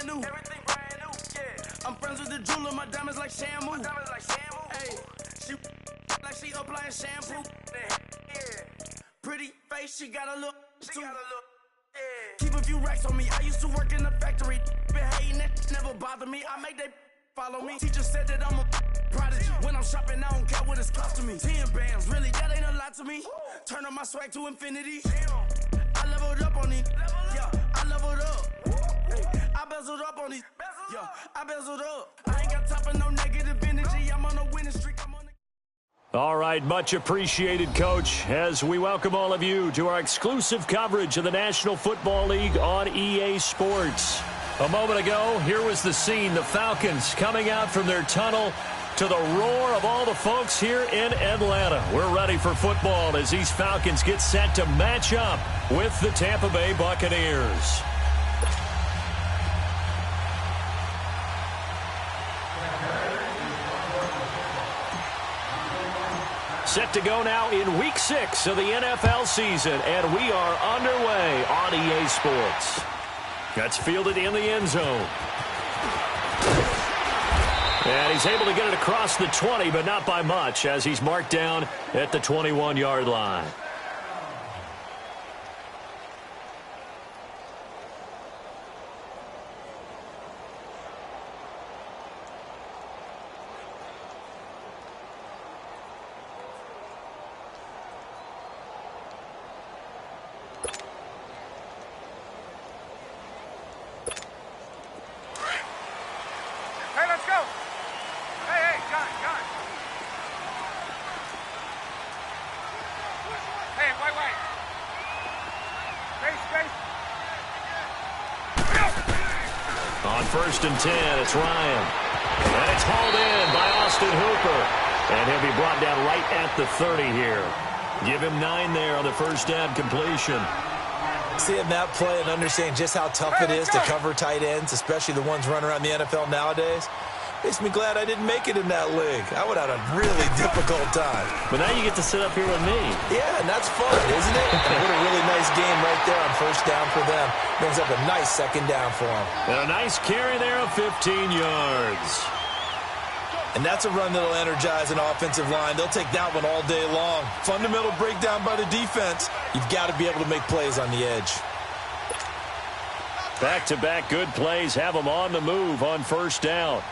new. Yeah. I'm friends with the jeweler, my diamonds like Shamu. Hey, she like she applying shampoo. Yeah. Pretty face, she got a look. Yeah. Keep a few racks on me. I used to work in the factory. Been hating that never bother me. I make they follow me. Teacher said that I'm a prodigy. When I'm shopping, I don't care what it's costing me. 10 bands, really, that ain't a lot to me. Turn up my swag to infinity. I leveled up on these. Yeah, I leveled up. Hey, I bezeled up on these. Yeah, I bezeled up. I ain't got time for no negative energy. I'm on a winning streak. All right, much appreciated, Coach, as we welcome all of you to our exclusive coverage of the National Football League on EA Sports. A moment ago, here was the scene, the Falcons coming out from their tunnel to the roar of all the folks here in Atlanta. We're ready for football as these Falcons get set to match up with the Tampa Bay Buccaneers. Set to go now in Week 6 of the NFL season, and we are underway on EA Sports. That's fielded in the end zone. And he's able to get it across the 20, but not by much, as he's marked down at the 21-yard line. On 1st and 10, it's Ryan. And it's hauled in by Austin Hooper. And he'll be brought down right at the 30 here. Give him 9 there on the first down completion. Seeing that play and understanding just how tough it is to cover tight ends, especially the ones running around the NFL nowadays, makes me glad I didn't make it in that league. I would have had a really difficult time. But now you get to sit up here with me. Yeah, and that's fun, isn't it? And what a really nice game right there on first down for them. Brings up a nice second down for them. And a nice carry there of 15 yards. And that's a run that'll energize an offensive line. They'll take that one all day long. Fundamental breakdown by the defense. You've got to be able to make plays on the edge. Back-to-back good plays have them on the move on first down.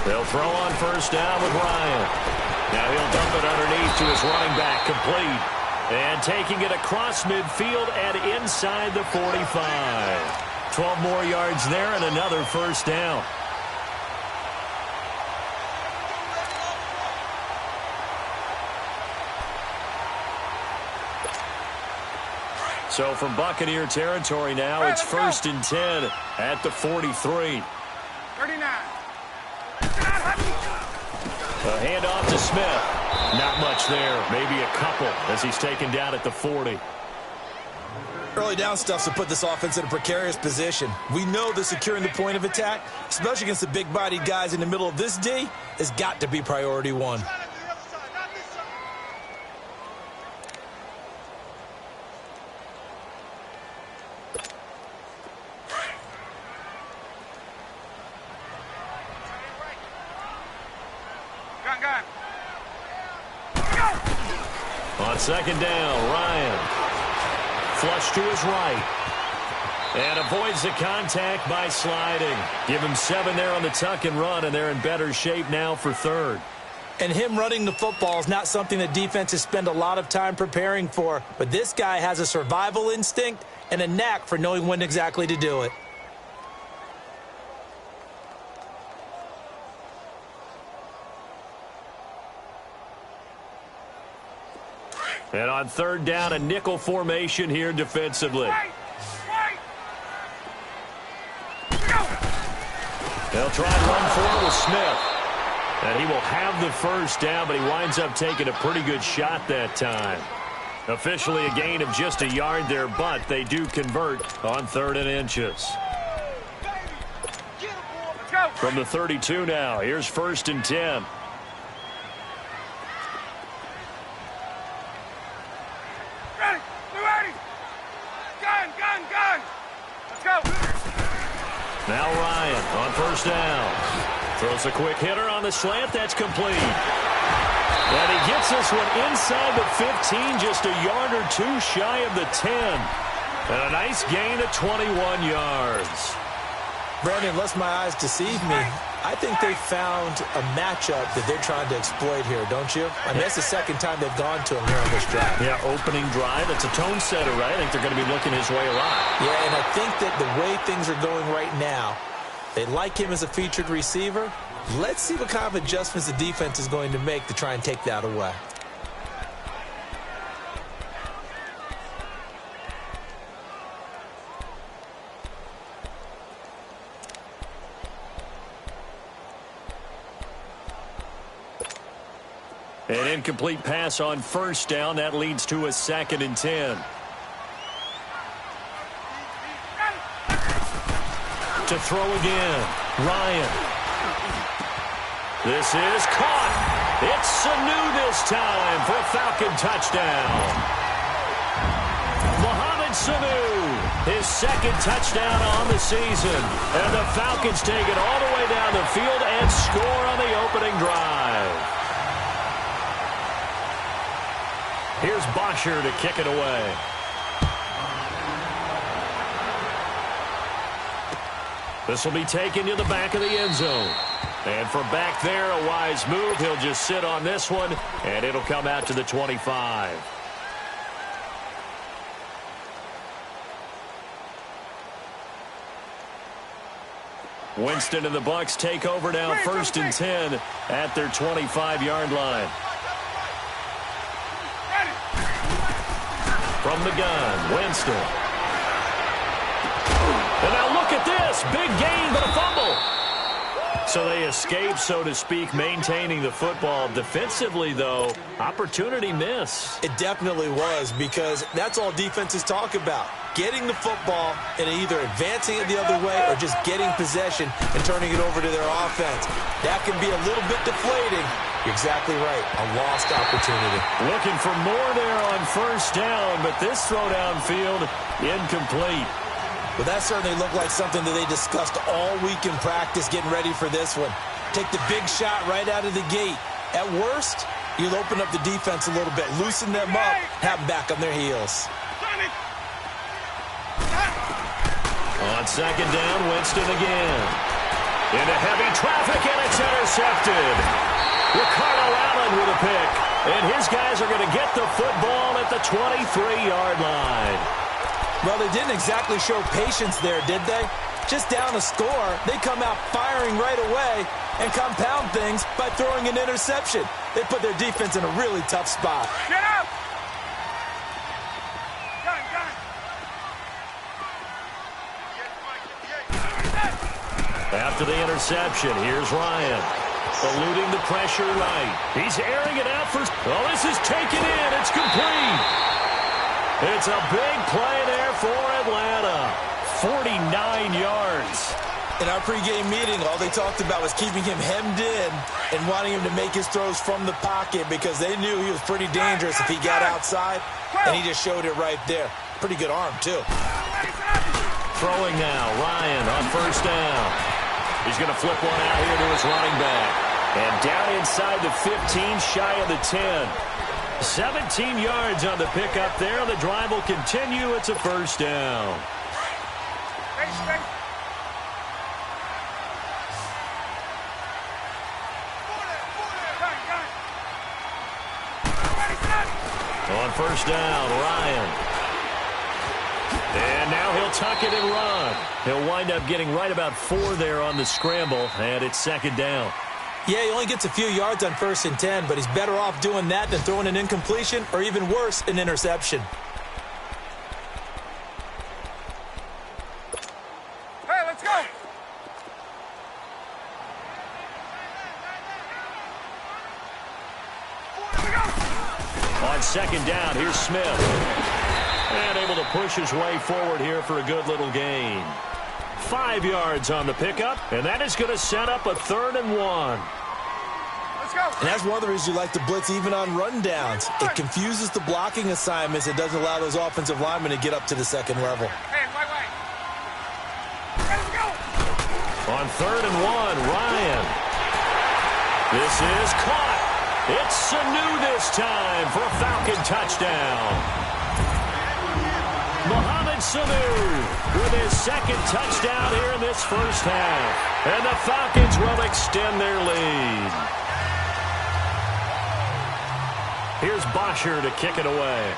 They'll throw on first down with Ryan. Now he'll dump it underneath to his running back, complete. And taking it across midfield and inside the 45. 12 more yards there and another first down. So from Buccaneer territory now, it's 1st and 10 at the 43. 39. A handoff to Smith. Not much there. Maybe a couple as he's taken down at the 40. Early down stuff to put this offense in a precarious position. We know that securing the point of attack, especially against the big-bodied guys in the middle of this D, has got to be priority one. On second down, Ryan. Flush to his right. And avoids the contact by sliding. Give him 7 there on the tuck and run, and they're in better shape now for 3rd. And him running the football is not something that defenses spend a lot of time preparing for. But this guy has a survival instinct and a knack for knowing when exactly to do it. And on 3rd down, a nickel formation here defensively. They'll try and run forward with Smith. And he will have the first down, but he winds up taking a pretty good shot that time. Officially a gain of just a yard there, but they do convert on 3rd and inches. From the 32 now, here's 1st and 10. Gun! Let's go! Now Ryan on first down. Throws a quick hitter on the slant. That's complete. And he gets this one inside the 15, just a yard or two shy of the 10. And a nice gain of 21 yards. Brandon, unless my eyes deceive me, I think they found a matchup that they're trying to exploit here, don't you? I mean, that's the second time they've gone to him here on this drive. Yeah, opening drive. It's a tone setter, right? I think they're going to be looking his way a lot. Yeah, and I think that the way things are going right now, they like him as a featured receiver. Let's see what kind of adjustments the defense is going to make to try and take that away. An incomplete pass on first down. That leads to a 2nd and 10. To throw again. Ryan. This is caught. It's Sanu this time for a Falcon touchdown. Mohamed Sanu, his 2nd touchdown on the season. And the Falcons take it all the way down the field and score on the opening drive. Here's Bosher to kick it away. This will be taken to the back of the end zone. And from back there, a wise move. He'll just sit on this one, and it'll come out to the 25. Winston and the Bucs take over now, 1st and 10 at their 25-yard line. From the gun, Winston. And now look at this. Big gain, but a fumble. So they escape, so to speak, maintaining the football. Defensively, though, opportunity miss. It definitely was, because that's all defenses talk about. Getting the football and either advancing it the other way or just getting possession and turning it over to their offense. That can be a little bit deflating. You're exactly right. A lost opportunity. Looking for more there on first down, but this throw downfield incomplete. Well, that certainly looked like something that they discussed all week in practice getting ready for this one. Take the big shot right out of the gate. At worst, you'll open up the defense a little bit, loosen them up, have them back on their heels. On second down, Winston again. Into heavy traffic, and it's intercepted. Ricardo Allen with a pick. And his guys are going to get the football at the 23-yard line. Well, they didn't exactly show patience there, did they? Just down a score, they come out firing right away and compound things by throwing an interception. They put their defense in a really tough spot. Get up! After the interception, here's Ryan. Eluding the pressure right. He's airing it out for... Well, this is taken in. It's complete. It's a big play there for Atlanta. 49 yards. In our pregame meeting, all they talked about was keeping him hemmed in and wanting him to make his throws from the pocket because they knew he was pretty dangerous if he got outside, and he just showed it right there. Pretty good arm, too. Throwing now, Ryan on first down. He's going to flip one out here to his running back. And down inside the 15, shy of the 10. 17 yards on the pickup there. The drive will continue. It's a first down. On first down, Ryan. And now he'll tuck it and run. He'll wind up getting right about 4 there on the scramble, and it's second down. Yeah, he only gets a few yards on 1st and 10, but he's better off doing that than throwing an incompletion or even worse, an interception. Hey, let's go! On second down, here's Smith. And able to push his way forward here for a good little gain. 5 yards on the pickup, and that is going to set up a 3rd and 1. Let's go! And that's one of the reasons you like to blitz even on rundowns. It confuses the blocking assignments. It doesn't allow those offensive linemen to get up to the second level. Hey, On 3rd and 1, Ryan. This is caught. It's Sanu this time for a Falcon touchdown. Mohamed Sanu with his second touchdown here in this first half. And the Falcons will extend their lead. Here's Bosher to kick it away.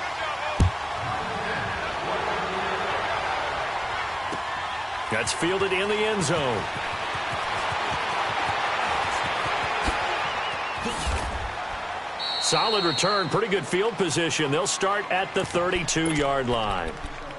That's fielded in the end zone. Solid return, pretty good field position. They'll start at the 32-yard line.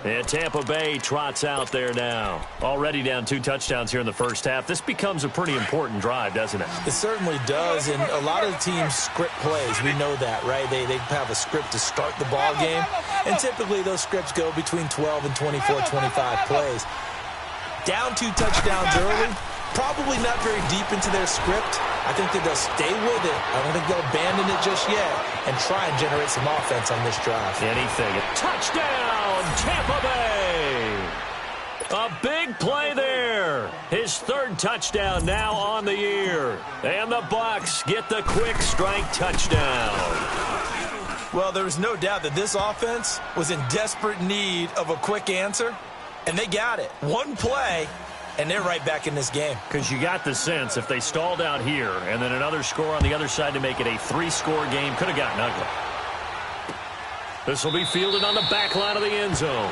And Tampa Bay trots out there now. Already down 2 touchdowns here in the first half. This becomes a pretty important drive, doesn't it? It certainly does, and a lot of the teams script plays. We know that, right? They have a script to start the ball game, and typically those scripts go between 12 and 24, 25 plays. Down 2 touchdowns early, probably not very deep into their script. I think that they'll stay with it. I don't think they'll abandon it just yet and try and generate some offense on this drive. Anything. Touchdown, Tampa Bay! A big play there. His 3rd touchdown now on the year. And the Bucs get the quick strike touchdown. Well, there's no doubt that this offense was in desperate need of a quick answer, and they got it. 1 play, and they're right back in this game. Because you got the sense if they stalled out here and then another score on the other side to make it a 3-score game, could have gotten ugly. This will be fielded on the back line of the end zone.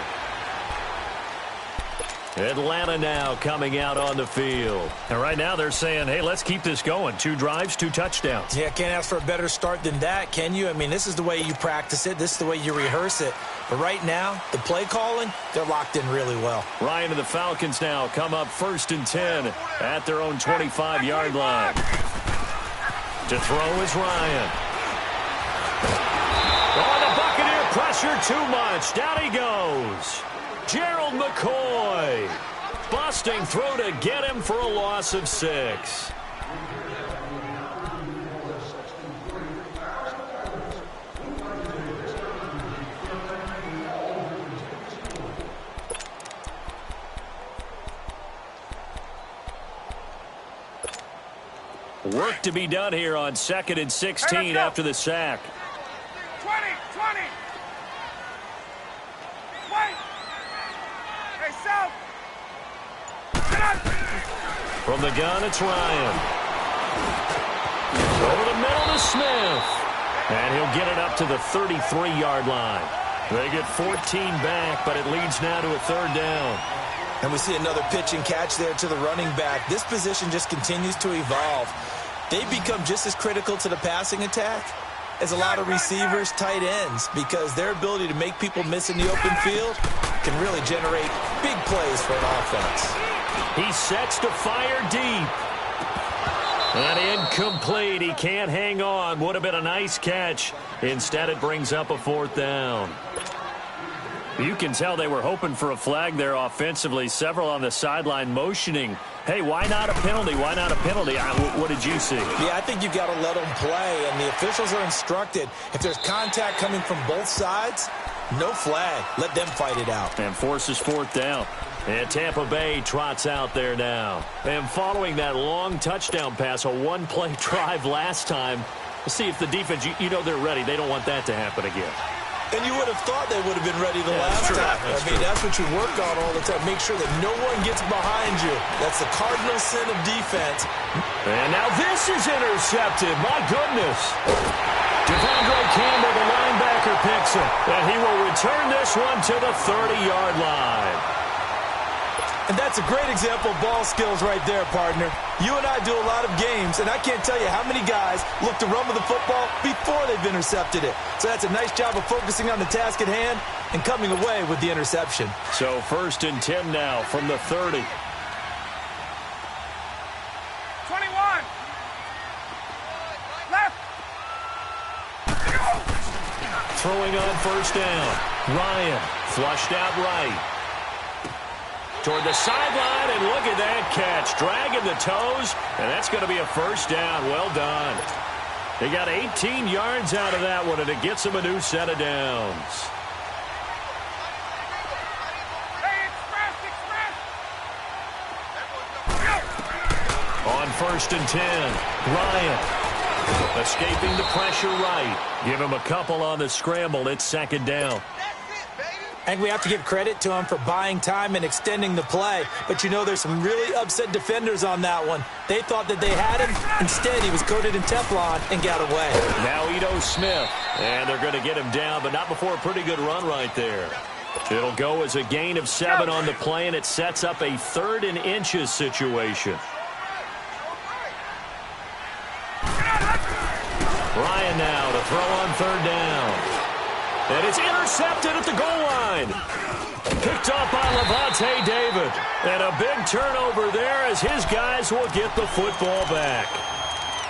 Atlanta now coming out on the field. And right now they're saying, hey, let's keep this going. 2 drives, 2 touchdowns. Yeah, can't ask for a better start than that, can you? I mean, this is the way you practice it. This is the way you rehearse it. But right now, the play calling, they're locked in really well. Ryan and the Falcons now come up 1st and 10 at their own 25-yard line. To throw is Ryan. Oh, the Buccaneer pressure too much. Down he goes. Gerald McCoy. Busting through to get him for a loss of 6. Work to be done here on 2nd and 16 after the sack. 20. Wait. Hey, South. From the gun, it's Ryan. Over the middle to Smith. And he'll get it up to the 33-yard line. They get 14 back, but it leads now to a 3rd down. And we see another pitch and catch there to the running back. This position just continues to evolve. They become just as critical to the passing attack as a lot of receivers, tight ends, because their ability to make people miss in the open field can really generate big plays for an offense. He sets to fire deep. And incomplete. He can't hang on. Would have been a nice catch. Instead, it brings up a 4th down. You can tell they were hoping for a flag there offensively. Several on the sideline motioning. Hey, why not a penalty? Why not a penalty? What did you see? Yeah, I think you've got to let them play, and the officials are instructed. If there's contact coming from both sides, no flag. Let them fight it out. And forces 4th down. And Tampa Bay trots out there now. And following that long touchdown pass, a 1-play drive last time, we'll see if the defense, you know they're ready. They don't want that to happen again. And you would have thought they would have been ready the last time. That's what you work on all the time. Make sure that no one gets behind you. That's the cardinal sin of defense. And now this is intercepted. My goodness. Devondre Campbell, the linebacker, picks it. And he will return this one to the 30-yard line. And that's a great example of ball skills right there, partner. You and I do a lot of games, and I can't tell you how many guys look to run with the football before they've intercepted it. So that's a nice job of focusing on the task at hand and coming away with the interception. So 1st and 10 now from the 30. 21. Left. Throwing on 1st down. Ryan flushed out right. Toward the sideline, and look at that catch. Dragging the toes, and that's going to be a 1st down. Well done. They got 18 yards out of that one, and it gets them a new set of downs. Hey, express. 1st and 10. Ryan escaping the pressure right. Give him a couple on the scramble. It's 2nd down. I think we have to give credit to him for buying time and extending the play. But, you know, there's some really upset defenders on that one. They thought that they had him. Instead, he was coated in Teflon and got away. Now Ito Smith. And they're going to get him down, but not before a pretty good run right there. It'll go as a gain of 7 on the play, and it sets up a 3rd and inches situation. Ryan now to throw on 3rd down. And it's intercepted at the goal line. Picked up by Levante David. And a big turnover there as his guys will get the football back.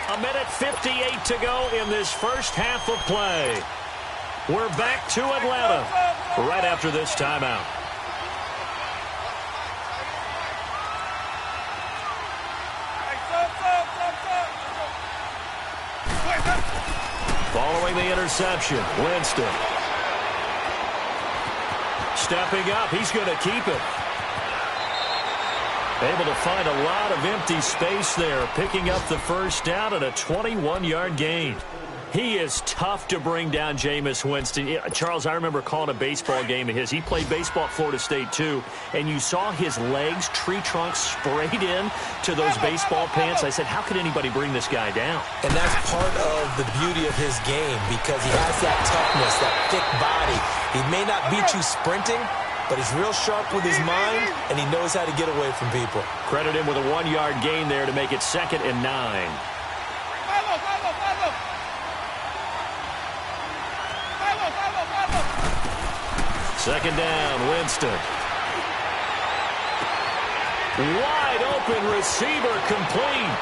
1:58 to go in this first half of play. We're back to Atlanta right after this timeout. Following the interception, Winston. Stepping up, he's going to keep it. Able to find a lot of empty space there, picking up the 1st down and a 21-yard gain. He is tough to bring down, Jameis Winston. Charles, I remember calling a baseball game of his. He played baseball at Florida State, too, and you saw his legs, tree trunks sprayed in to those baseball pants. I said, how could anybody bring this guy down? And that's part of the beauty of his game because he has that toughness, that thick body. He may not beat you sprinting, but he's real sharp with his mind, and he knows how to get away from people. Credit him with a 1-yard gain there to make it 2nd and 9. 2nd down, Winston. Wide open receiver complete.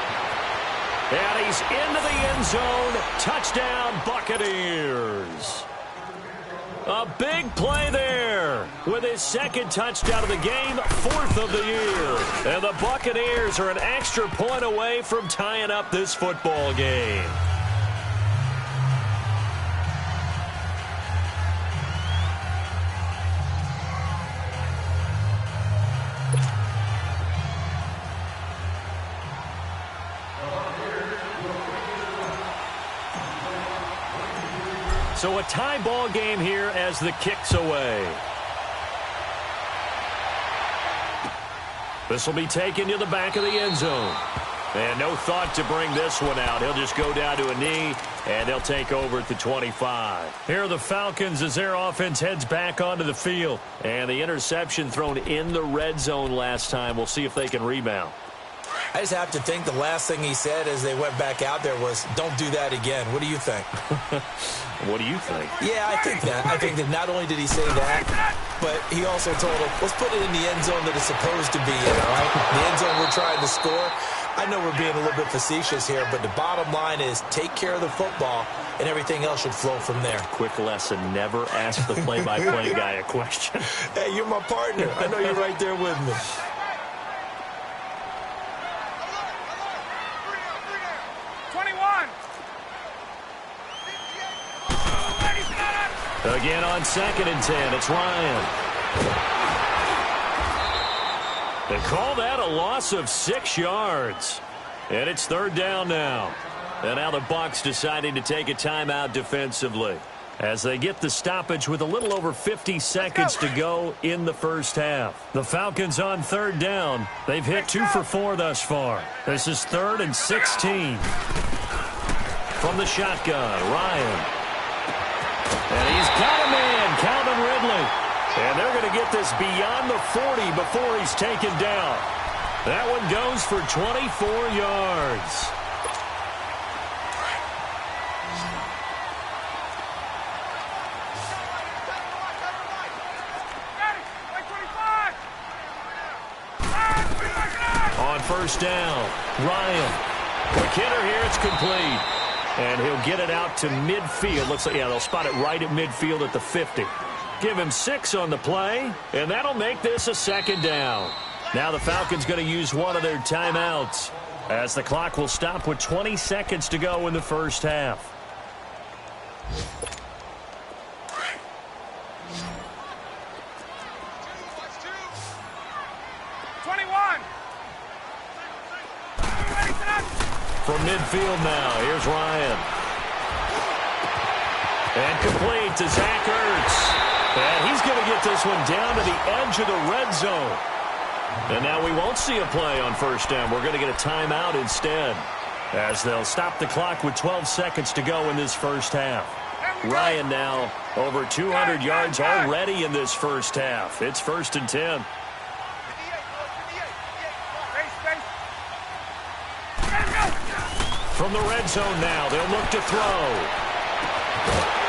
And he's into the end zone. Touchdown, Buccaneers. A big play there with his 2nd touchdown of the game, 4th of the year. And the Buccaneers are an extra point away from tying up this football game. So a tie ball game here as the kick's away. This will be taken to the back of the end zone. And no thought to bring this one out. He'll just go down to a knee, and they'll take over at the 25. Here are the Falcons as their offense heads back onto the field. And the interception thrown in the red zone last time. We'll see if they can rebound. I just have to think the last thing he said as they went back out there was, don't do that again. What do you think? What do you think? Yeah, I think that. I think that not only did he say that, but he also told him, let's put it in the end zone that it's supposed to be in, all right? The end zone we're trying to score. I know we're being a little bit facetious here, but the bottom line is take care of the football, and everything else should flow from there. Quick lesson, never ask the play-by-play guy a question. Hey, you're my partner. I know you're right there with me. Again on 2nd and 10, it's Ryan. They call that a loss of 6 yards. And it's 3rd down now. And now the Bucs deciding to take a timeout defensively as they get the stoppage with a little over 50 seconds to go in the first half. The Falcons on 3rd down. They've hit 2 for 4 thus far. This is 3rd and 16. From the shotgun, Ryan. And he's got a man, Calvin Ridley. And they're going to get this beyond the 40 before he's taken down. That one goes for 24 yards. On 1st down, Ryan. Quick hitter here, it's complete. And he'll get it out to midfield. Looks like, yeah, they'll spot it right at midfield at the 50. Give him 6 on the play, and that'll make this a 2nd down. Now the Falcons going to use one of their timeouts as the clock will stop with 20 seconds to go in the first half. From midfield now, here's Ryan. And complete to Zach Ertz. And he's going to get this one down to the edge of the red zone. And now we won't see a play on first down. We're going to get a timeout instead, as they'll stop the clock with 12 seconds to go in this first half. Ryan now over 200 yards already in this first half. It's 1st and 10. From the red zone now, they'll look to throw.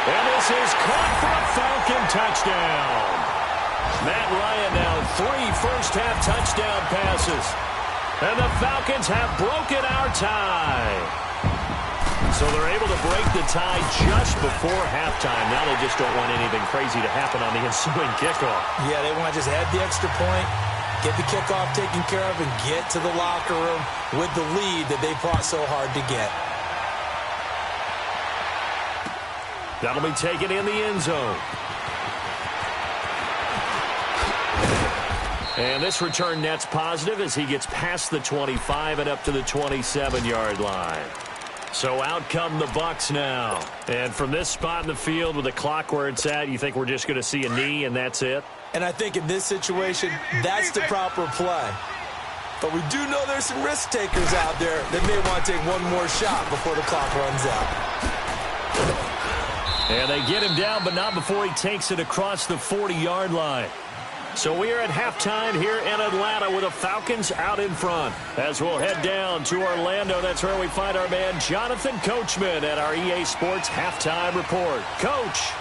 And this is caught for a Falcon touchdown. Matt Ryan now 3 first-half touchdown passes. And the Falcons have broken our tie. So they're able to break the tie just before halftime. Now they just don't want anything crazy to happen on the ensuing kickoff. Yeah, they want to just add the extra point, get the kickoff taken care of, and get to the locker room with the lead that they fought so hard to get. That'll be taken in the end zone. And this return net's positive as he gets past the 25 and up to the 27-yard line. So out come the Bucs now. And from this spot in the field with the clock where it's at, you think we're just going to see a knee and that's it? And I think in this situation, that's the proper play. But we do know there's some risk takers out there that may want to take one more shot before the clock runs out. And they get him down, but not before he takes it across the 40-yard line. So we are at halftime here in Atlanta with the Falcons out in front. As we'll head down to Orlando, that's where we find our man Jonathan Coachman at our EA Sports Halftime Report. Coach.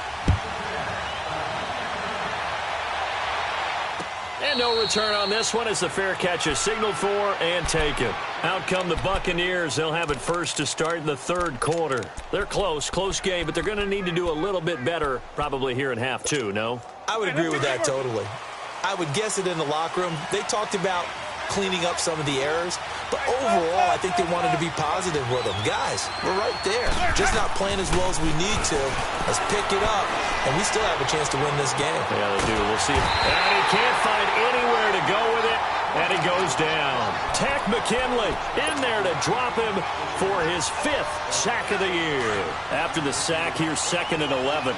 And no return on this one as the fair catch is signaled for and taken. Out come the Buccaneers. They'll have it first to start in the third quarter. They're close game, but they're going to need to do a little bit better probably here in half two, no? I would agree with that totally. I would guess it in the locker room. They talked about cleaning up some of the errors, but overall, I think they wanted to be positive with them. Guys, we're right there. Just not playing as well as we need to. Let's pick it up, and we still have a chance to win this game. Yeah, they do. We'll see. And he can't find anywhere to go with it, and he goes down. Tack McKinley in there to drop him for his 5th sack of the year. After the sack, here's 2nd and 11.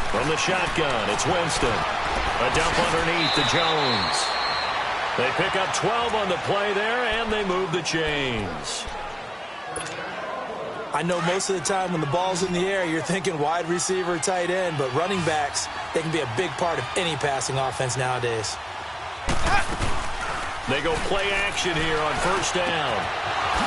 From the shotgun, it's Winston. A dump underneath to Jones. They pick up 12 on the play there, and they move the chains. I know most of the time when the ball's in the air, you're thinking wide receiver, tight end, but running backs, they can be a big part of any passing offense nowadays. They go play action here on first down.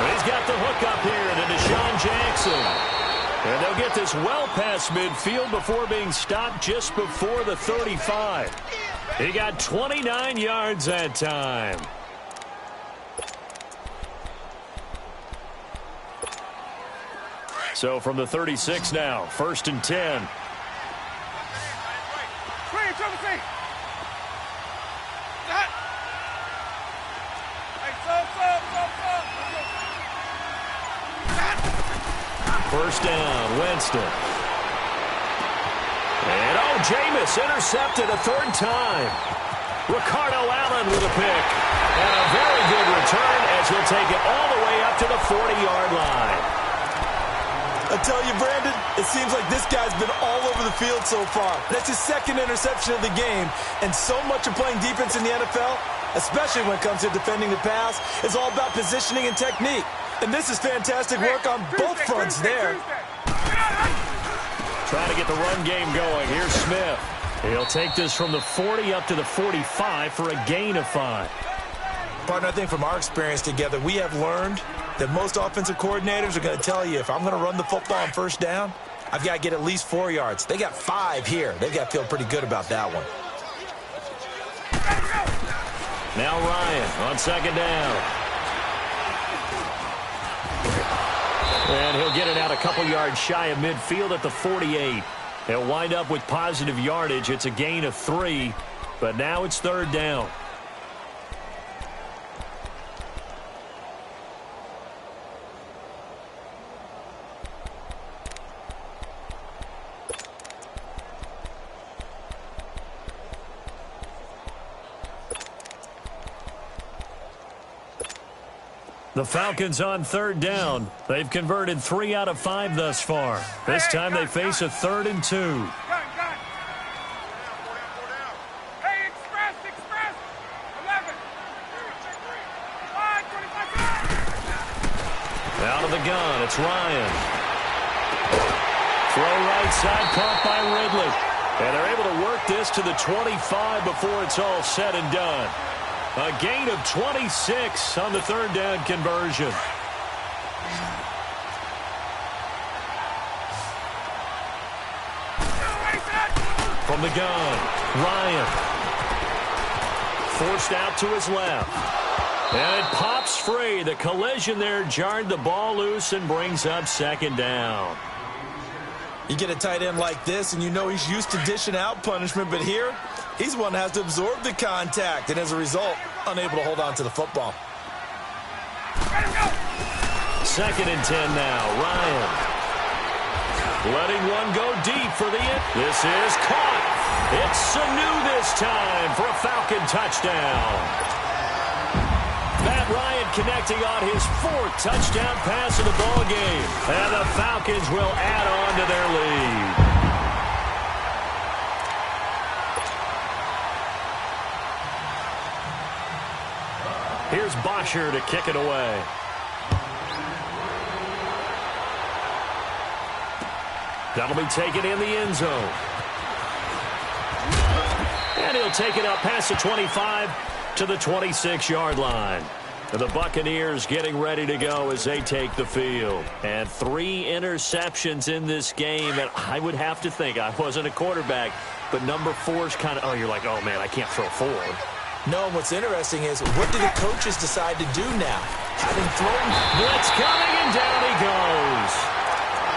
And he's got the hook up here to Deshaun Jackson. And they'll get this well past midfield before being stopped just before the 35. He got 29 yards that time. So from the 36 now, 1st and 10. First down, Winston. And Jameis intercepted a 3rd time. Ricardo Allen with a pick. And a very good return as he'll take it all the way up to the 40-yard line. I tell you, Brandon, it seems like this guy's been all over the field so far. That's his 2nd interception of the game. And so much of playing defense in the NFL, especially when it comes to defending the pass, is all about positioning and technique. And this is fantastic work on both fronts there. Trying to get the run game going. Here's Smith. He'll take this from the 40 up to the 45 for a gain of 5. Partner, I think from our experience together, we have learned that most offensive coordinators are going to tell you, if I'm going to run the football on first down, I've got to get at least 4 yards. They got 5 here. They've got to feel pretty good about that one. Now Ryan on 2nd down. And he'll get it out a couple yards shy of midfield at the 48. He'll wind up with positive yardage. It's a gain of 3, but now it's 3rd down. The Falcons on third down. They've converted 3 out of 5 thus far. This time they face a 3rd and 2. Hey, express, 11. Out of the gun, it's Ryan. Throw right side, caught by Ridley. And they're able to work this to the 25 before it's all said and done. A gain of 26 on the 3rd down conversion. From the gun, Ryan. Forced out to his left. And it pops free. The collision there jarred the ball loose and brings up 2nd down. You get a tight end like this, and you know he's used to dishing out punishment, but here, he's one that has to absorb the contact, and as a result, unable to hold on to the football. 2nd and 10 now, Ryan. Letting one go deep for the end. This is caught. It's Sanu this time for a Falcon touchdown. Matt Ryan connecting on his 4th touchdown pass of the ball game. And the Falcons will add on to their lead. Here's Bosher to kick it away. That'll be taken in the end zone. And he'll take it up past the 25 to the 26-yard line. The Buccaneers getting ready to go as they take the field. And 3 interceptions in this game. And I would have to think, I wasn't a quarterback, but number 4's kind of, you're like, oh, man, I can't throw 4. No, what's interesting is, what do the coaches decide to do now? Having thrown, blitz coming, and down he goes.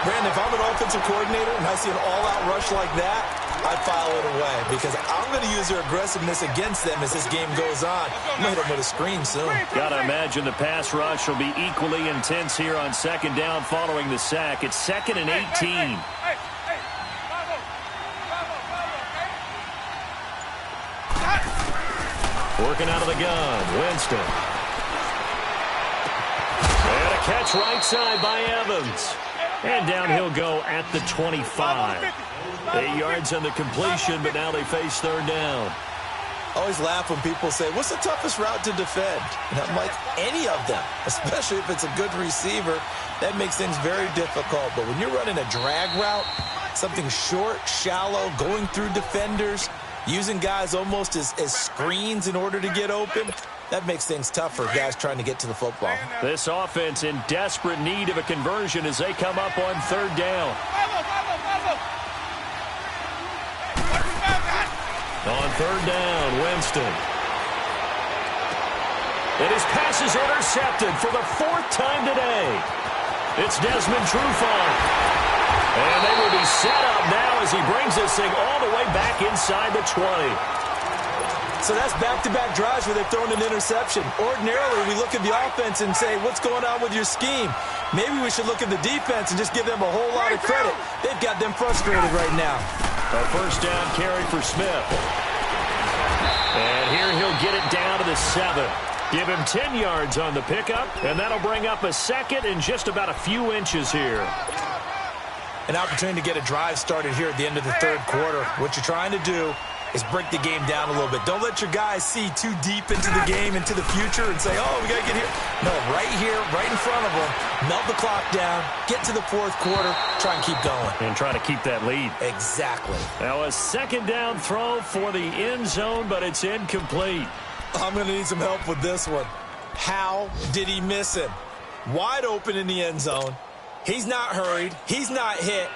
Brandon, if I'm an offensive coordinator and I see an all-out rush like that, I file it away because I'm going to use their aggressiveness against them as this game goes on. I'm going to hit them with a screen soon. Got to imagine the pass rush will be equally intense here on 2nd down following the sack. It's 2nd and 18. Working out of the gun, Winston. And a catch right side by Evans. And down he'll go at the 25. 8 yards on the completion, but now they face 3rd down. I always laugh when people say, what's the toughest route to defend? And I'm like, any of them, especially if it's a good receiver. That makes things very difficult. But when you're running a drag route, something short, shallow, going through defenders, using guys almost as screens in order to get open, that makes things tough for guys trying to get to the football. This offense in desperate need of a conversion as they come up on 3rd down. On 3rd down, Winston. And his pass is intercepted for the 4th time today. It's Desmond Trufant. And they will be set up now as he brings this thing all the way back inside the 20. So that's back-to-back drives where they've thrown an interception. Ordinarily, we look at the offense and say, what's going on with your scheme? Maybe we should look at the defense and just give them a whole lot of credit. They've got them frustrated right now. A 1st down carry for Smith. And here he'll get it down to the 7. Give him 10 yards on the pickup, and that'll bring up a 2nd and just about a few inches here. An opportunity to get a drive started here at the end of the 3rd quarter. What you're trying to do is break the game down a little bit. Don't let your guys see too deep into the game, into the future, and say, oh, we got to get here. No, right here, right in front of them, melt the clock down, get to the 4th quarter, try and keep going. And try to keep that lead. Exactly. Now a 2nd down throw for the end zone, but it's incomplete. I'm going to need some help with this one. How did he miss him? Wide open in the end zone. He's not hurried. He's not hit.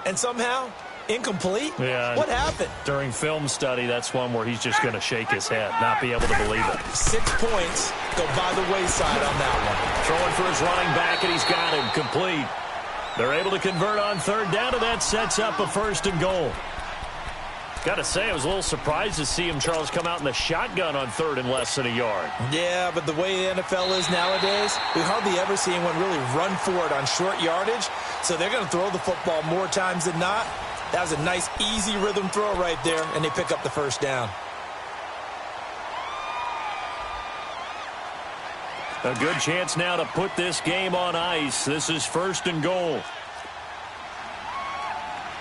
And somehow, incomplete? Yeah. What happened? During film study, that's one where he's just going to shake his head, not be able to believe it. 6 points go by the wayside on that one. Throwing for his running back, and he's got him complete. They're able to convert on 3rd down, and that sets up a 1st and goal. Got to say, I was a little surprised to see him, Charles, come out in the shotgun on 3rd and less than a yard. Yeah, but the way the NFL is nowadays, we hardly ever see anyone really run for it on short yardage. So they're going to throw the football more times than not. That was a nice, easy rhythm throw right there, and they pick up the 1st down. A good chance now to put this game on ice. This is 1st and goal.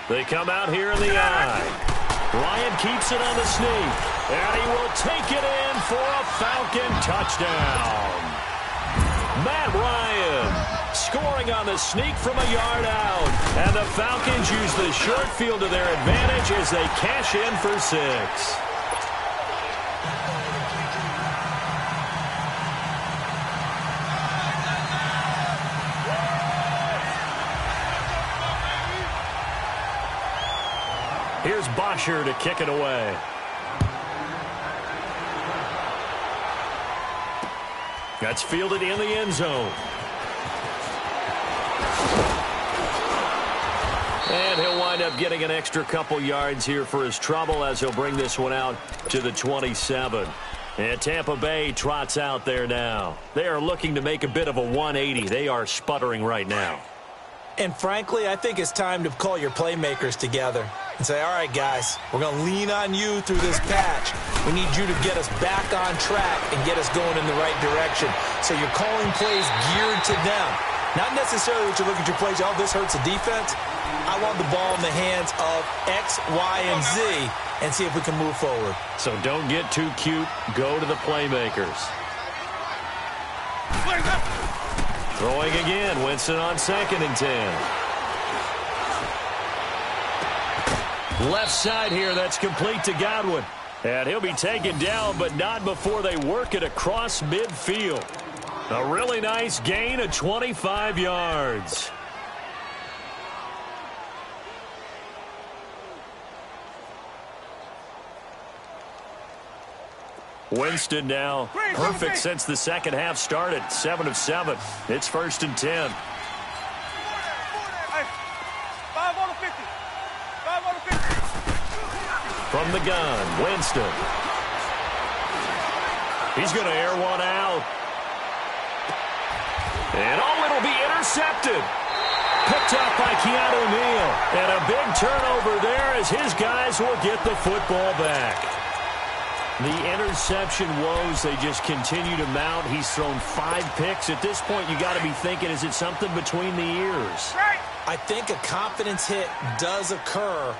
They come out here in the eye. Ryan keeps it on the sneak. And he will take it in for a Falcon touchdown. Matt Ryan scoring on the sneak from a yard out. And the Falcons use the short field to their advantage as they cash in for 6. Here's Bosher to kick it away. That's fielded in the end zone. And he'll wind up getting an extra couple yards here for his trouble as he'll bring this one out to the 27. And Tampa Bay trots out there now. They are looking to make a bit of a 180. They are sputtering right now. And frankly, I think it's time to call your playmakers together and say, all right, guys, we're going to lean on you through this patch. We need you to get us back on track and get us going in the right direction. So you're calling plays geared to them. Not necessarily that you look at your plays, oh, this hurts the defense. I want the ball in the hands of X, Y, and Z and see if we can move forward. So don't get too cute. Go to the playmakers. Throwing again. Winston on 2nd and 10. Left side here. That's complete to Godwin. And he'll be taken down, but not before they work it across midfield. A really nice gain of 25 yards. Winston now perfect since the second half started. 7 of 7. It's 1st and 10. 5 on the 50. 5 on the 50. From the gun, Winston. He's going to air one out. And it'll be intercepted. Picked up by Keanu Neal. And a big turnover there as his guys will get the football back. The interception woes, they just continue to mount. He's thrown 5 picks. At this point, you got to be thinking, is it something between the ears? I think a confidence hit does occur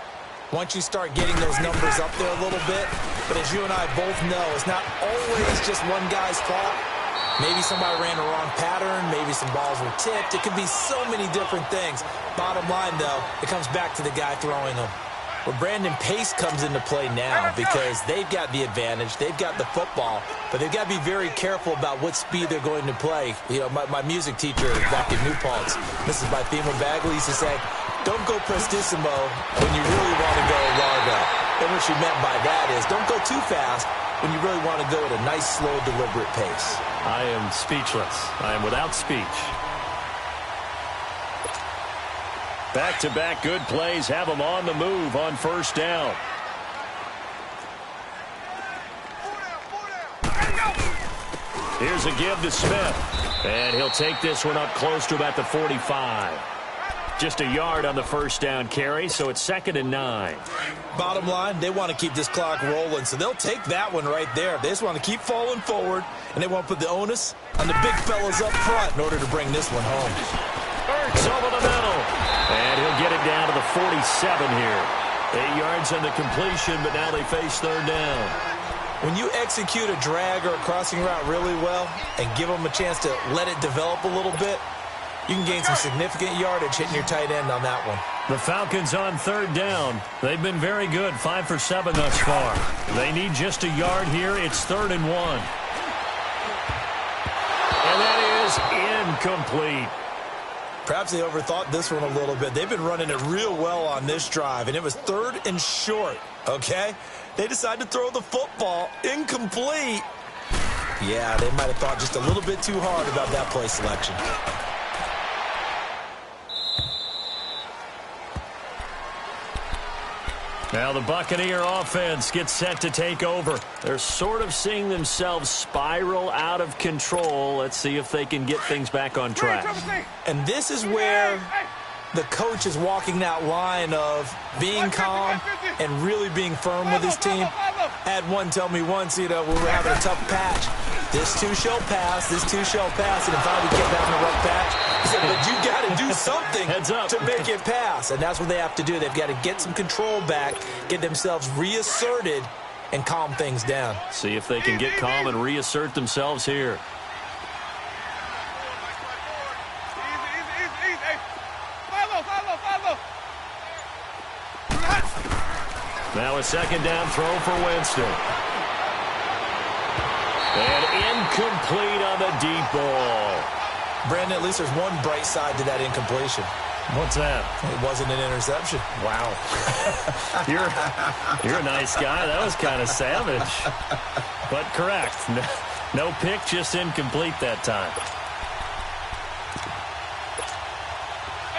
once you start getting those numbers up there a little bit. But as you and I both know, it's not always just one guy's fault. Maybe somebody ran the wrong pattern. Maybe some balls were tipped. It could be so many different things. Bottom line, though, it comes back to the guy throwing them. Well, Brandon Pace comes into play now because they've got the advantage. They've got the football, but they've got to be very careful about what speed they're going to play. You know, my music teacher back in New Paltz, Mrs. Bythema Bagley, used to say, don't go prestissimo when you really want to go largo. And what she meant by that is don't go too fast when you really want to go at a nice, slow, deliberate pace. I am speechless. I am without speech. Back-to-back good plays have them on the move on 1st down. Here's a give to Smith. And he'll take this one up close to about the 45. Just a yard on the 1st down carry, so it's 2nd and 9. Bottom line, they want to keep this clock rolling, so they'll take that one right there. They just want to keep falling forward, and they want to put the onus on the big fellas up front in order to bring this one home. Ertz over the middle. And he'll get it down to the 47 here. 8 yards on the completion, but now they face 3rd down. When you execute a drag or a crossing route really well and give them a chance to let it develop a little bit, you can gain some significant yardage hitting your tight end on that one. The Falcons on 3rd down. They've been very good, 5 for 7 thus far. They need just a yard here. It's 3rd and 1. And that is incomplete. Perhaps they overthought this one a little bit. They've been running it real well on this drive, and it was 3rd and short, okay? They decided to throw the football incomplete. Yeah, they might have thought just a little bit too hard about that play selection. Now the Buccaneer offense gets set to take over. They're sort of seeing themselves spiral out of control. Let's see if they can get things back on track. And this is where the coach is walking that line of being calm and really being firm with his team. I had one tell me once, you know, we were having a tough patch. This too shall pass. This too shall pass. And finally get down the rough patch. He said, but you got to do something to make it pass. And that's what they have to do. They've got to get some control back, get themselves reasserted, and calm things down. See if they can get calm and reassert themselves here. Now a second down throw for Winston. And incomplete on the deep ball. Brandon, at least there's one bright side to that incompletion. What's that? It wasn't an interception. Wow. You're a nice guy. That was kind of savage. But correct. No pick, just incomplete that time.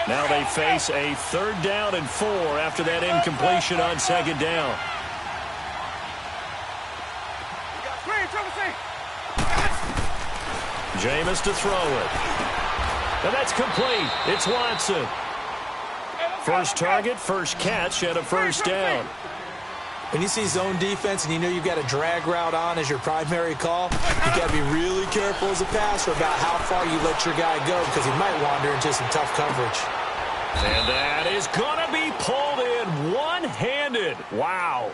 Now they face a 3rd down and 4 after that incompletion on 2nd down. Jameis to throw it. And that's complete. It's Watson. First target, first catch, and a 1st down. When you see zone defense and you know you've got a drag route on as your primary call, you've got to be really careful as a passer about how far you let your guy go because he might wander into some tough coverage. And that is going to be pulled in one-handed. Wow.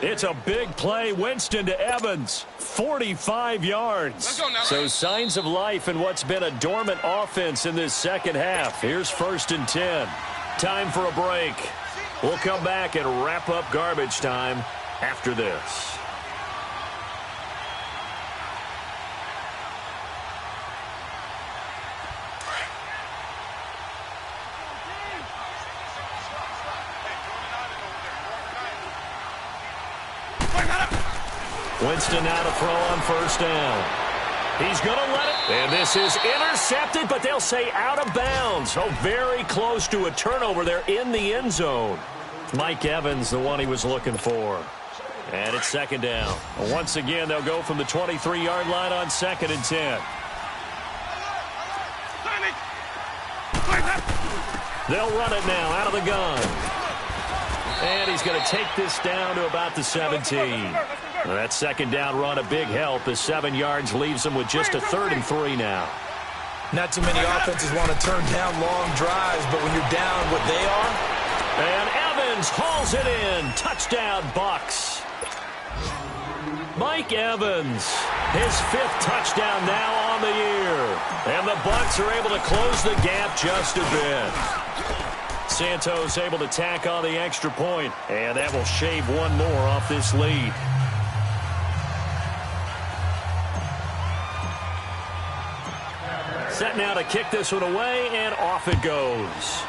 It's a big play. Winston to Evans, 45 yards. So signs of life in what's been a dormant offense in this second half. Here's 1st and 10. Time for a break. We'll come back and wrap up garbage time after this. Winston now to throw on 1st down. He's going to let it. And this is intercepted, but they'll say out of bounds. Oh, very close to a turnover there in the end zone. Mike Evans, the one he was looking for. And it's 2nd down. Once again, they'll go from the 23-yard line on 2nd and 10. They'll run it now out of the gun. And he's going to take this down to about the 17. That 2nd down run, a big help. The 7 yards leaves them with just a 3rd and 3 now. Not too many offenses want to turn down long drives, but when you're down what they are. And Evans hauls it in. Touchdown, Bucs. Mike Evans, his 5th touchdown now on the year. And the Bucs are able to close the gap just a bit. Santos able to tack on the extra point, and that will shave one more off this lead. Set now to kick this one away, and off it goes.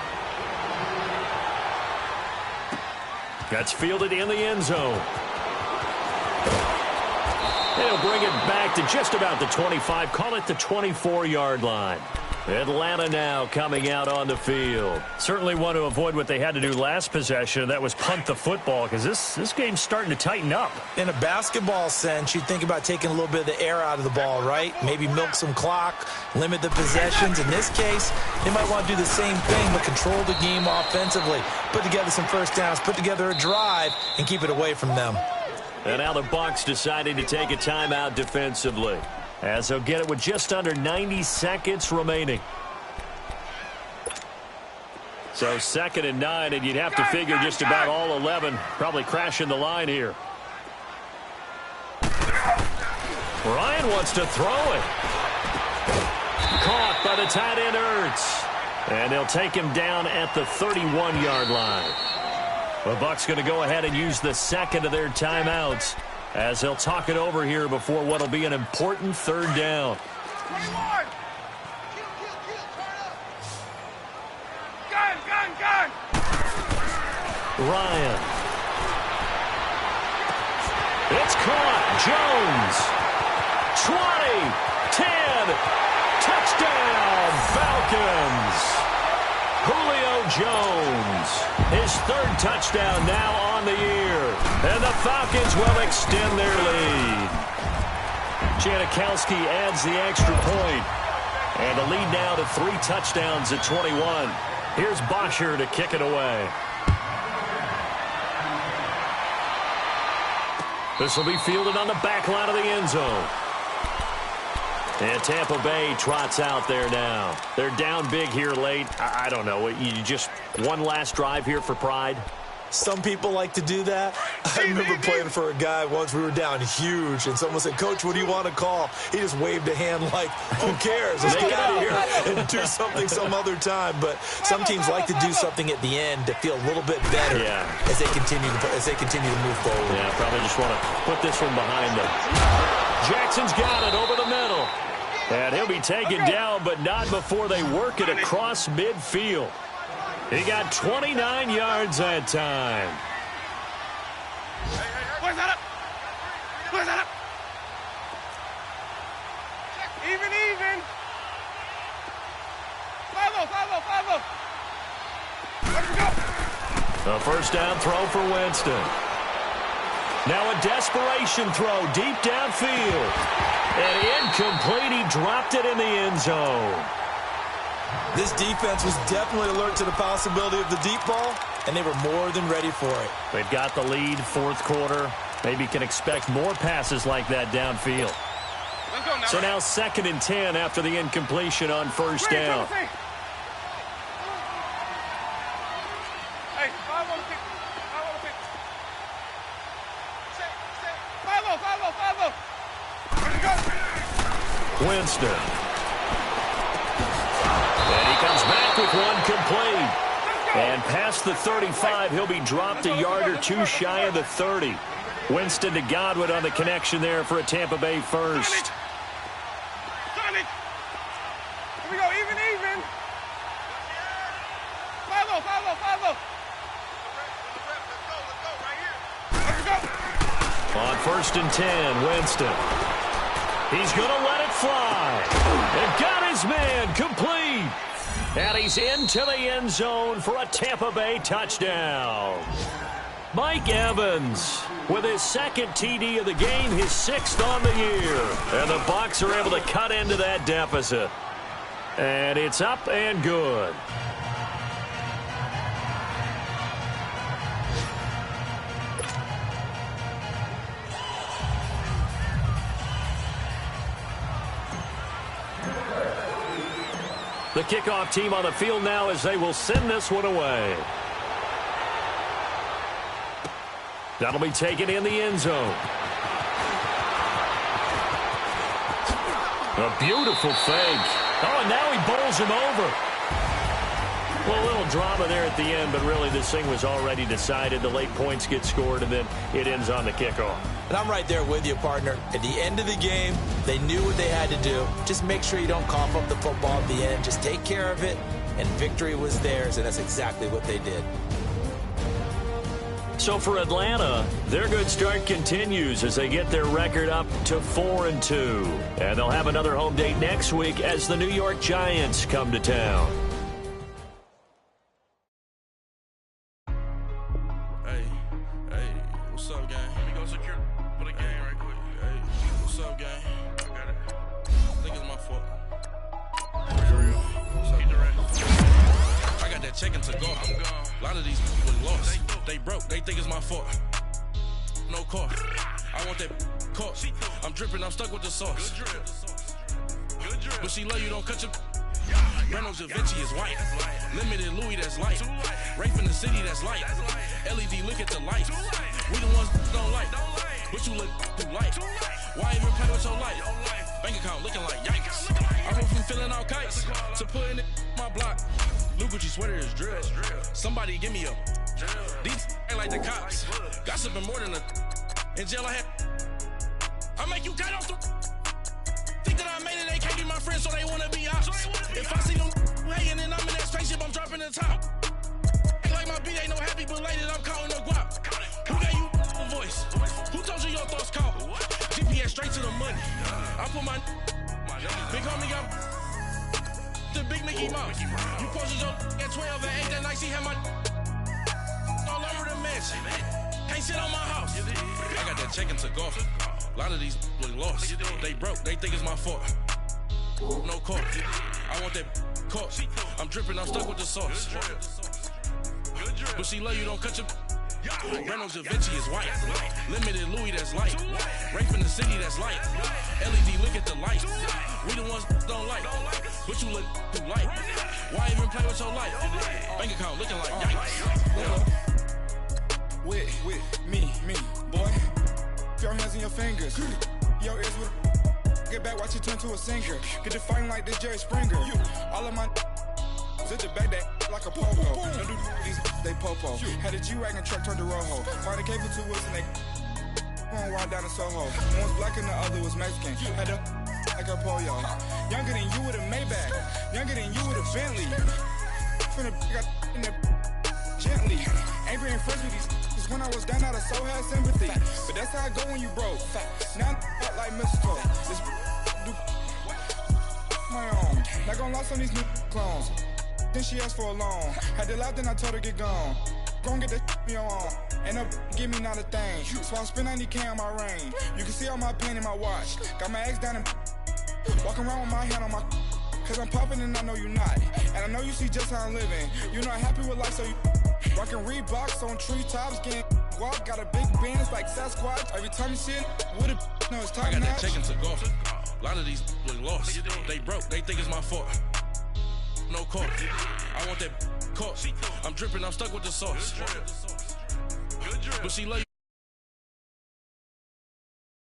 That's fielded in the end zone. And he'll bring it back to just about the 25, call it the 24-yard line. Atlanta now coming out on the field. Certainly want to avoid what they had to do last possession, and that was punt the football, because this game's starting to tighten up. In a basketball sense, you think about taking a little bit of the air out of the ball, right? Maybe milk some clock, limit the possessions. In this case, they might want to do the same thing, but control the game offensively. Put together some 1st downs, put together a drive, and keep it away from them. And now the Bucs deciding to take a timeout defensively, as they'll get it with just under 90 seconds remaining. So 2nd and 9, and you'd have to figure just about all 11 probably crashing the line here. Ryan wants to throw it. Caught by the tight end Ertz. And they'll take him down at the 31-yard line. The Bucs going to go ahead and use the 2nd of their timeouts as they'll talk it over here before what will be an important 3rd down. 21. Gun. Ryan. It's caught. Jones. 20. 10. Touchdown, Falcons. Julio Jones, his 3rd touchdown now on the year. And the Falcons will extend their lead. Janikowski adds the extra point. And the lead now to 3 touchdowns at 21. Here's Bosher to kick it away. This will be fielded on the back line of the end zone. And Tampa Bay trots out there now. They're down big here late. I don't know. You just one last drive here for pride? Some people like to do that. I remember playing for a guy once. We were down huge, and someone said, "Coach, what do you want to call?" He just waved a hand like, "Who cares? Let's get out of here and do something some other time." But some teams like to do something at the end to feel a little bit better as they continue to move forward. Yeah, probably just want to put this one behind them. Jackson's got it over the middle. And he'll be taken down, but not before they work it across midfield. He got 29 yards that time. Where's that up? Where's that up? Even. 5-0. Let's go. A first down throw for Winston. Now a desperation throw deep downfield. And incomplete. He dropped it in the end zone. This defense was definitely alert to the possibility of the deep ball, and they were more than ready for it. They've got the lead, fourth quarter. Maybe can expect more passes like that downfield. Let's go now. So now 2nd and 10 after the incompletion on first down. Hey, 5-0. 5-0. Let's go. Winston. And he comes back with one complete. And past the 35, he'll be dropped a yard or two shy of the 30. Winston to Godwin on the connection there for a Tampa Bay first. Here we go, even. 5-0. Let's go. On 1st and 10, Winston. He's going to let it fly. And got his man complete. And he's into the end zone for a Tampa Bay touchdown. Mike Evans with his 2nd TD of the game, his 6th on the year. And the Bucs are able to cut into that deficit. And it's up and good. The kickoff team on the field now as they will send this one away. That'll be taken in the end zone. A beautiful fake. Oh, and now he bowls him over. Well, a little drama there at the end, but really this thing was already decided. The late points get scored, and then it ends on the kickoff. And I'm right there with you, partner. At the end of the game, they knew what they had to do. Just make sure you don't cough up the football at the end. Just take care of it, and victory was theirs, and that's exactly what they did. So for Atlanta, their good start continues as they get their record up to 4-2. And they'll have another home date next week as the New York Giants come to town. What's up, gang? Let me go secure for the game right quick. Hey, what's up, gang? I got it. I think it's my fault. Keep the rest. I got that check into go. I'm gone. A lot of these people lost. They broke. They think it's my fault. No cost. I want that cost. I'm dripping. I'm stuck with the sauce. Good drip. Good drip. But she love you. Don't cut your. Reynolds Da Vinci is white. Limited Louis, that's light. Rape in the city, that's light. LED, look at the lights. We the ones don't like. But you look too light. Why even play with your life? Bank account looking like yikes. I went from filling out kites to putting it in my block. Blue Gucci sweater is drill. Somebody give me a. These ain't like the cops. Gossiping more than a. In jail I had. I make you cut off the. Think that I made it, they can't be my friends, so they wanna be ops. If I see them hanging and I'm in that spaceship, I'm dropping the top. Ain't like my beat ain't no happy belated, I'm counting the guap. Who gave you a voice? Who told you your thoughts count? GPS straight to the money. I put my big homie got the big Mickey Mouse. You posted your at 12 and 8 that night, she had my all over the mansion. Can't sit on my house. I got that check into golf. A lot of these look lost. They broke. They think it's my fault. No cost. I want that cost. I'm dripping. I'm stuck with the sauce. But she love you. Don't cut your. Reynolds Da Vinci is white. Limited Louis, that's light. Rape in the city, that's light. LED, look at the light. We the ones don't like. But you look too light. Why even play with your life? Bank account looking like yikes. With me, boy. Your hands in your fingers. Your ears with get back, watch it turn to a singer. Get the fighting like this Jerry Springer. All of my at the back that like a popo. Don't do these, they popo. Had a G-Wagon truck turned to Rojo. Find a cable 2 wheels and they going wild down in Soho. One was black and the other was Mexican. Had a like a pollo. Younger than you with a Maybach. Younger than you with a Bentley. Finna got in the gently. Ain't being friends with these. Cause when I was down, I so had sympathy. But that's how I go when you broke. Now I'm like Mystical. This do my own. Not gonna lie on these new clones. Then she asked for a loan. Had to laugh, then I told her get gone. Gon' get that me on. Ain't no give me not a thing. So I spend 90K on my range. You can see all my pain in my watch. Got my ex down and walking around with my hand on my. Cause I'm popping and I know you not. And I know you see just how I'm living. You're not happy with life, so you rockin' Reeboks on treetops, getting walk. Got a big bands like Sasquatch. Every time you see it, with a no, it's top I got notch. that check into golf. A lot of these look lost. They broke, they think it's my fault. No court. I want that court. I'm dripping, I'm stuck with the sauce. But she love